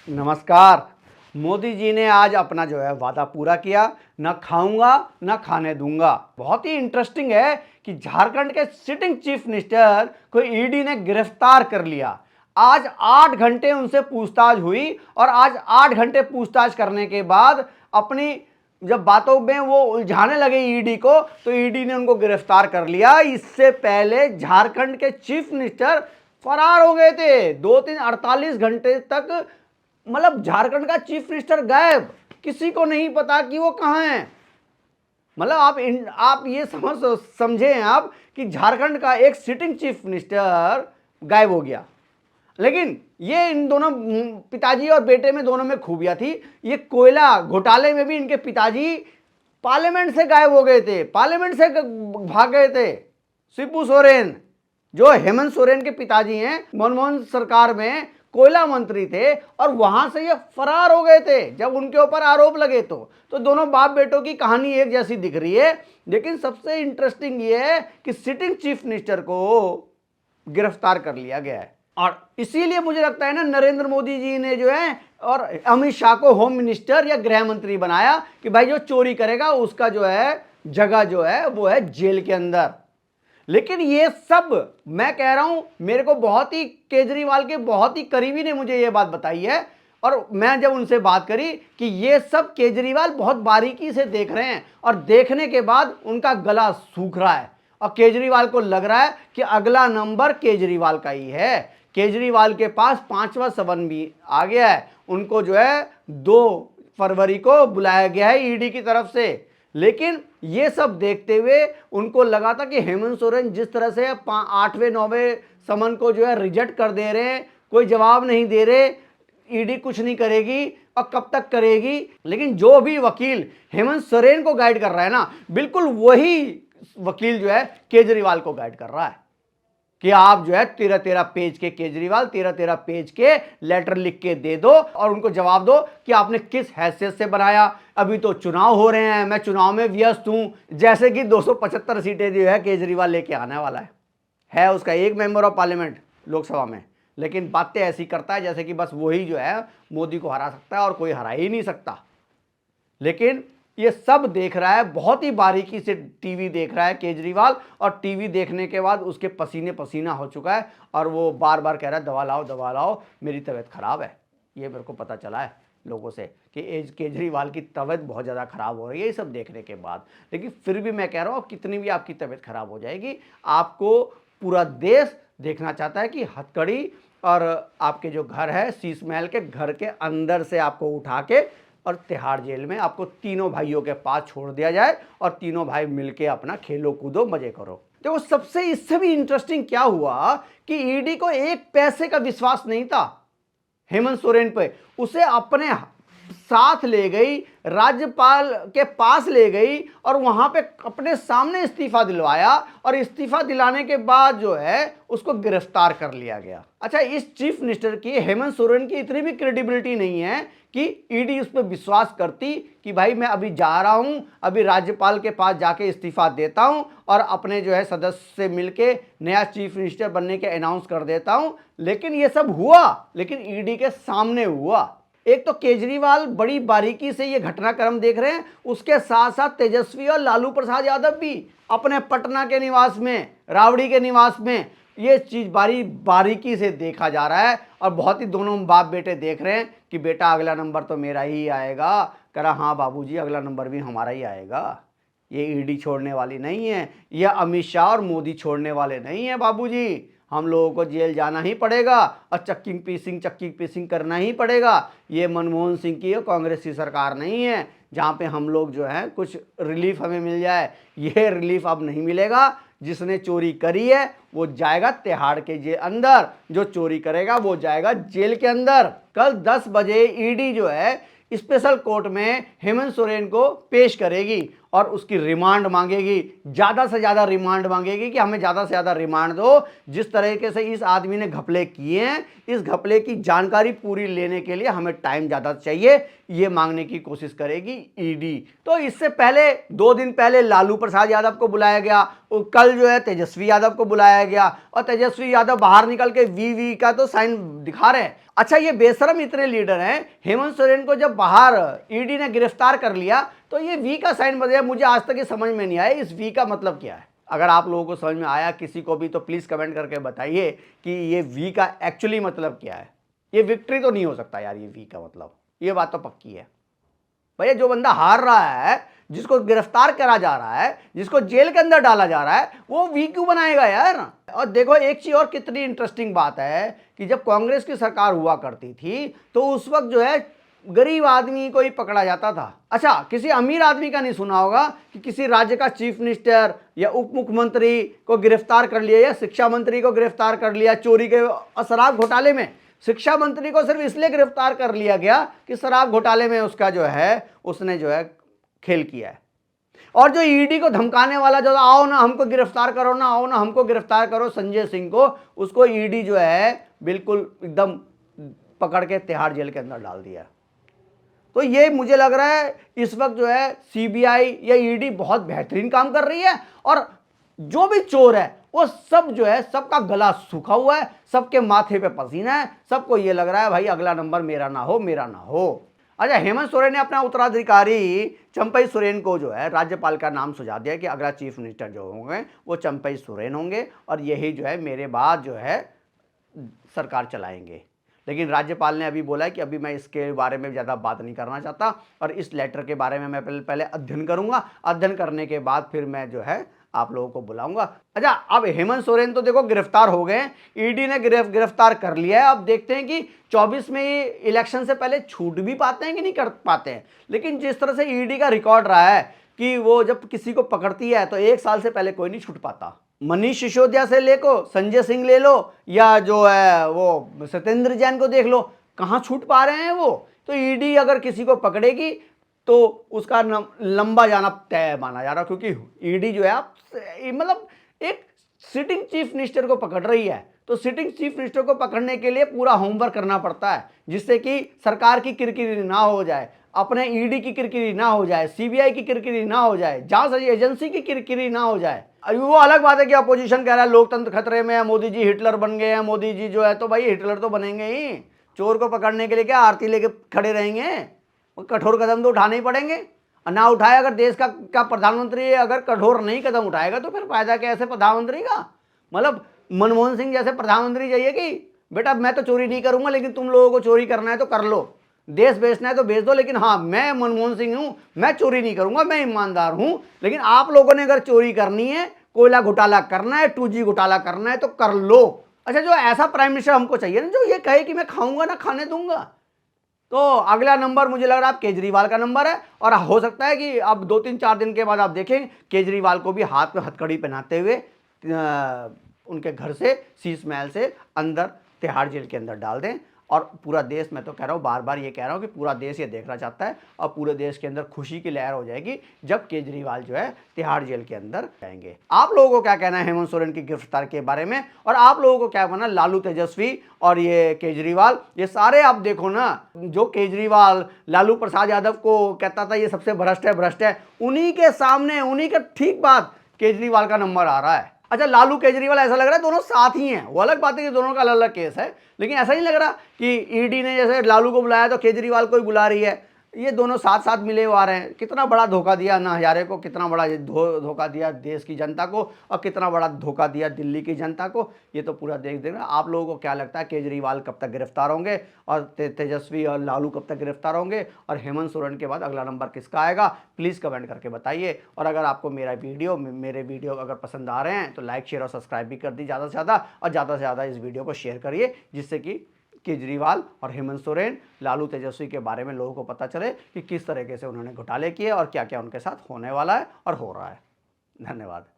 नमस्कार। मोदी जी ने आज अपना जो है वादा पूरा किया, न खाऊंगा न खाने दूंगा। बहुत ही इंटरेस्टिंग है कि झारखंड के सिटिंग चीफ मिनिस्टर को ईडी ने गिरफ्तार कर लिया। आज 8 घंटे उनसे पूछताछ हुई और आज 8 घंटे पूछताछ करने के बाद अपनी जब बातों में वो उलझाने लगे ईडी को, तो ईडी ने उनको गिरफ्तार कर लिया। इससे पहले झारखंड के चीफ मिनिस्टर फरार हो गए थे। 2-3 48 घंटे तक मतलब झारखंड का चीफ मिनिस्टर गायब, किसी को नहीं पता कि वो कहां है। मतलब आप ये समझें आप कि झारखंड का एक सिटिंग चीफ मिनिस्टर गायब हो गया। लेकिन ये इन दोनों पिताजी और बेटे में दोनों में खूबियां थी। ये कोयला घोटाले में भी इनके पिताजी पार्लियामेंट से गायब हो गए थे, पार्लियामेंट से भाग गए थे। शिबू सोरेन जो हेमंत सोरेन के पिताजी हैं, मनमोहन सरकार में कोयला मंत्री थे और वहां से ये फरार हो गए थे जब उनके ऊपर आरोप लगे। तो दोनों बाप बेटों की कहानी एक जैसी दिख रही है। लेकिन सबसे इंटरेस्टिंग ये है कि सिटिंग चीफ मिनिस्टर को गिरफ्तार कर लिया गया है। और इसीलिए मुझे लगता है ना, नरेंद्र मोदी जी ने जो है और अमित शाह को होम मिनिस्टर या गृह मंत्री बनाया कि भाई जो चोरी करेगा उसका जो है जगह जो है वो है जेल के अंदर। लेकिन ये सब मैं कह रहा हूं, मेरे को बहुत ही केजरीवाल के बहुत ही करीबी ने मुझे ये बात बताई है। और मैं जब उनसे बात करी कि ये सब केजरीवाल बहुत बारीकी से देख रहे हैं और देखने के बाद उनका गला सूख रहा है और केजरीवाल को लग रहा है कि अगला नंबर केजरीवाल का ही है। केजरीवाल के पास 5वां सवन भी आ गया है। उनको जो है 2 फरवरी को बुलाया गया है ईडी की तरफ से। लेकिन ये सब देखते हुए उनको लगा था कि हेमंत सोरेन जिस तरह से 8वें 9वें समन को जो है रिजेक्ट कर दे रहे हैं, कोई जवाब नहीं दे रहे, ईडी कुछ नहीं करेगी और कब तक करेगी। लेकिन जो भी वकील हेमंत सोरेन को गाइड कर रहा है ना, बिल्कुल वही वकील जो है केजरीवाल को गाइड कर रहा है कि आप जो है 13-13 पेज के केजरीवाल 13-13 पेज के लेटर लिख के दे दो और उनको जवाब दो कि आपने किस हैसियत से बनाया। अभी तो चुनाव हो रहे हैं, मैं चुनाव में व्यस्त हूं। जैसे कि 275 सीटें जो है केजरीवाल लेके आने वाला है उसका एक मेंबर ऑफ पार्लियामेंट लोकसभा में। लेकिन बातें ऐसी करता है जैसे कि बस वही जो है मोदी को हरा सकता है और कोई हरा ही नहीं सकता। लेकिन ये सब देख रहा है, बहुत ही बारीकी से टीवी देख रहा है केजरीवाल। और टीवी देखने के बाद उसके पसीने पसीना हो चुका है और वो बार बार कह रहा है दवा लाओ, मेरी तबीयत खराब है। ये मेरे को पता चला है लोगों से कि केजरीवाल की तबीयत बहुत ज़्यादा खराब हो रही है ये सब देखने के बाद। लेकिन फिर भी मैं कह रहा हूँ, कितनी भी आपकी तबीयत खराब हो जाएगी, आपको पूरा देश देखना चाहता है कि हथकड़ी और आपके जो घर है शीश महल के घर के अंदर से आपको उठा के और तिहाड़ जेल में आपको तीनों भाइयों के पास छोड़ दिया जाए और तीनों भाई मिलके अपना खेलो कूदो मजे करो। देखो सबसे इससे भी इंटरेस्टिंग क्या हुआ कि ईडी को 1 पैसे का विश्वास नहीं था हेमंत सोरेन पे। उसे अपने साथ ले गई, राज्यपाल के पास ले गई और वहां पे अपने सामने इस्तीफा दिलवाया और इस्तीफा दिलाने के बाद जो है उसको गिरफ्तार कर लिया गया। अच्छा, इस चीफ मिनिस्टर की हेमंत सोरेन की इतनी भी क्रेडिबिलिटी नहीं है कि ईडी उस पर विश्वास करती कि भाई मैं अभी जा रहा हूं, अभी राज्यपाल के पास जाके इस्तीफा देता हूं और अपने जो है सदस्य से मिलके नया चीफ मिनिस्टर बनने के अनाउंस कर देता हूं। लेकिन ये सब हुआ, लेकिन ईडी के सामने हुआ। एक तो केजरीवाल बड़ी बारीकी से ये घटनाक्रम देख रहे हैं, उसके साथ साथ तेजस्वी और लालू प्रसाद यादव भी अपने पटना के निवास में, राबड़ी के निवास में ये चीज बारीकी से देखा जा रहा है। और बहुत ही दोनों बाप बेटे देख रहे हैं कि बेटा अगला नंबर तो मेरा ही आएगा। कह रहा हाँ बाबूजी अगला नंबर भी हमारा ही आएगा, ये ईडी छोड़ने वाली नहीं है, ये अमित शाह और मोदी छोड़ने वाले नहीं है बाबूजी। हम लोगों को जेल जाना ही पड़ेगा और चक्की पीसिंग करना ही पड़ेगा। ये मनमोहन सिंह की और कांग्रेस की सरकार नहीं है जहाँ पे हम लोग जो है कुछ रिलीफ हमें मिल जाए। ये रिलीफ अब नहीं मिलेगा। जिसने चोरी करी है वो जाएगा तिहाड़ के जेल अंदर, जो चोरी करेगा वो जाएगा जेल के अंदर। कल 10 बजे ईडी जो है स्पेशल कोर्ट में हेमंत सोरेन को पेश करेगी और उसकी रिमांड मांगेगी, ज़्यादा से ज़्यादा रिमांड मांगेगी कि हमें ज़्यादा से ज़्यादा रिमांड दो। जिस तरीके से इस आदमी ने घपले किए हैं, इस घपले की जानकारी पूरी लेने के लिए हमें टाइम ज़्यादा चाहिए, ये मांगने की कोशिश करेगी ईडी। तो इससे पहले 2 दिन पहले लालू प्रसाद यादव को बुलाया गया, कल जो है तेजस्वी यादव को बुलाया गया, और तेजस्वी यादव बाहर निकल के वी का तो साइन दिखा रहे हैं। अच्छा, ये बेशरम इतने लीडर हैं, हेमंत सोरेन को जब बाहर ईडी ने गिरफ्तार कर लिया तो ये वी का साइन बजाया। मुझे आज तक ये समझ में नहीं आया इस वी का मतलब क्या है। अगर आप लोगों को समझ में आया किसी को भी तो प्लीज़ कमेंट करके बताइए कि ये वी का एक्चुअली मतलब क्या है। ये विक्ट्री तो नहीं हो सकता यार, ये वी का मतलब, ये बात तो पक्की है। भैया जो बंदा हार रहा है, जिसको गिरफ्तार करा जा रहा है, जिसको जेल के अंदर डाला जा रहा है, वो वी क्यों बनाएगा यार। और देखो एक चीज और कितनी इंटरेस्टिंग बात है कि जब कांग्रेस की सरकार हुआ करती थी तो उस वक्त जो है गरीब आदमी को ही पकड़ा जाता था। अच्छा, किसी अमीर आदमी का नहीं सुना होगा कि किसी राज्य का चीफ मिनिस्टर या उप मुख्यमंत्री को गिरफ्तार कर लिया या शिक्षा मंत्री को गिरफ्तार कर लिया चोरी के और शराब घोटाले में। शिक्षा मंत्री को सिर्फ इसलिए गिरफ्तार कर लिया गया कि शराब घोटाले में उसका जो है उसने जो है खेल किया है। और जो ईडी को धमकाने वाला जो आओ ना हमको गिरफ्तार करो ना, आओ ना हमको गिरफ्तार करो, संजय सिंह को, उसको ईडी जो है बिल्कुल एकदम पकड़ के तिहाड़ जेल के अंदर डाल दिया। तो ये मुझे लग रहा है इस वक्त जो है सीबीआई या ईडी बहुत बेहतरीन काम कर रही है, और जो भी चोर है वो सब जो है सबका गला सूखा हुआ है, सबके माथे पे पसीना है, सबको ये लग रहा है भाई अगला नंबर मेरा ना हो, मेरा ना हो। अच्छा, हेमंत सोरेन ने अपना उत्तराधिकारी चंपई सोरेन को जो है राज्यपाल का नाम सुझा दिया कि अगला चीफ मिनिस्टर जो होंगे वो चंपई सोरेन होंगे और यही जो है मेरे बाद जो है सरकार चलाएंगे। लेकिन राज्यपाल ने अभी बोला है कि अभी मैं इसके बारे में ज़्यादा बात नहीं करना चाहता और इस लेटर के बारे में मैं पहले अध्ययन करूंगा, अध्ययन करने के बाद फिर मैं जो है आप लोगों को बुलाऊंगा। अच्छा, अब हेमंत सोरेन तो देखो गिरफ्तार हो गए, ईडी ने गिरफ्तार कर लिया है। अब देखते हैं कि 24 में ये इलेक्शन से पहले छूट भी पाते हैं कि नहीं कर पाते हैं। लेकिन जिस तरह से ईडी का रिकॉर्ड रहा है कि वो जब किसी को पकड़ती है तो 1 साल से पहले कोई नहीं छूट पाता। मनीष सिसोदिया से लेको, संजय सिंह ले लो या जो है वो सत्येंद्र जैन को देख लो, कहाँ छूट पा रहे हैं वो। तो ईडी अगर किसी को पकड़ेगी तो उसका लंबा जाना तय माना जा रहा, क्योंकि ईडी जो है आप मतलब एक सिटिंग चीफ मिनिस्टर को पकड़ रही है। तो सिटिंग चीफ मिनिस्टर को पकड़ने के लिए पूरा होमवर्क करना पड़ता है, जिससे कि सरकार की किरकिरी ना हो जाए, अपने ईडी की किरकिरी ना हो जाए, सीबीआई की किरकिरी ना हो जाए, जांच एजेंसी की किरकिरी ना हो जाए। वो अलग बात है कि अपोजिशन कह रहा है लोकतंत्र खतरे में है, मोदी जी हिटलर बन गए हैं, मोदी जी जो है तो भाई हिटलर तो बनेंगे ही। चोर को पकड़ने के लिए क्या आरती लेके खड़े रहेंगे, कठोर कदम तो उठाने ही पड़ेंगे। ना उठाए अगर देश का प्रधानमंत्री अगर कठोर नहीं कदम उठाएगा तो फिर फायदा क्या ऐसे प्रधानमंत्री का। मतलब मनमोहन सिंह जैसे प्रधानमंत्री चाहिए कि बेटा मैं तो चोरी नहीं करूंगा, लेकिन तुम लोगों को चोरी करना है तो कर लो, देश बेचना है तो बेच दो, लेकिन हाँ मैं मनमोहन सिंह हूं, मैं चोरी नहीं करूंगा, मैं ईमानदार हूं। लेकिन आप लोगों ने अगर चोरी करनी है, कोयला घोटाला करना है, 2G घोटाला करना है तो कर लो। अच्छा, जो ऐसा प्राइम मिनिस्टर हमको चाहिए ना जो ये कहे कि मैं खाऊंगा ना खाने दूंगा। तो अगला नंबर मुझे लग रहा है केजरीवाल का नंबर है, और हो सकता है कि अब 2-3-4 दिन के बाद आप देखें केजरीवाल को भी हाथ में हथकड़ी पहनाते हुए उनके घर से, शीश महल से अंदर तिहाड़ जेल के अंदर डाल दें। और पूरा देश, मैं तो कह रहा हूँ, बार बार ये कह रहा हूँ कि पूरा देश ये देखना चाहता है और पूरे देश के अंदर खुशी की लहर हो जाएगी जब केजरीवाल जो है तिहाड़ जेल के अंदर जाएंगे। आप लोगों को क्या कहना है हेमंत सोरेन की गिरफ्तार के बारे में, और आप लोगों को क्या कहना लालू तेजस्वी और ये केजरीवाल, ये सारे आप देखो ना, जो केजरीवाल लालू प्रसाद यादव को कहता था ये सबसे भ्रष्ट है, उन्हीं के सामने, उन्हीं के ठीक बाद केजरीवाल का नंबर आ रहा है। अच्छा, लालू केजरीवाल ऐसा लग रहा है दोनों साथ ही हैं, वो अलग बात है कि दोनों का अलग अलग केस है, लेकिन ऐसा नहीं लग रहा कि ईडी ने जैसे लालू को बुलाया तो केजरीवाल को ही बुला रही है। ये दोनों साथ साथ मिले हुए आ रहे हैं। कितना बड़ा धोखा दिया अन्ना हजारे को, कितना बड़ा धोखा दिया देश की जनता को, और कितना बड़ा धोखा दिया दिल्ली की जनता को, ये तो पूरा देख देना। आप लोगों को क्या लगता है केजरीवाल कब तक गिरफ्तार होंगे और तेजस्वी और लालू कब तक गिरफ्तार होंगे, और हेमंत सोरेन के बाद अगला नंबर किसका आएगा, प्लीज़ कमेंट करके बताइए। और अगर आपको मेरे वीडियो अगर पसंद आ रहे हैं तो लाइक शेयर और सब्सक्राइब भी कर दी ज़्यादा से ज़्यादा, और ज़्यादा से ज़्यादा इस वीडियो को शेयर करिए, जिससे कि केजरीवाल और हेमंत सोरेन, लालू तेजस्वी के बारे में लोगों को पता चले कि किस तरीके से उन्होंने घोटाले किए और क्या क्या उनके साथ होने वाला है और हो रहा है। धन्यवाद।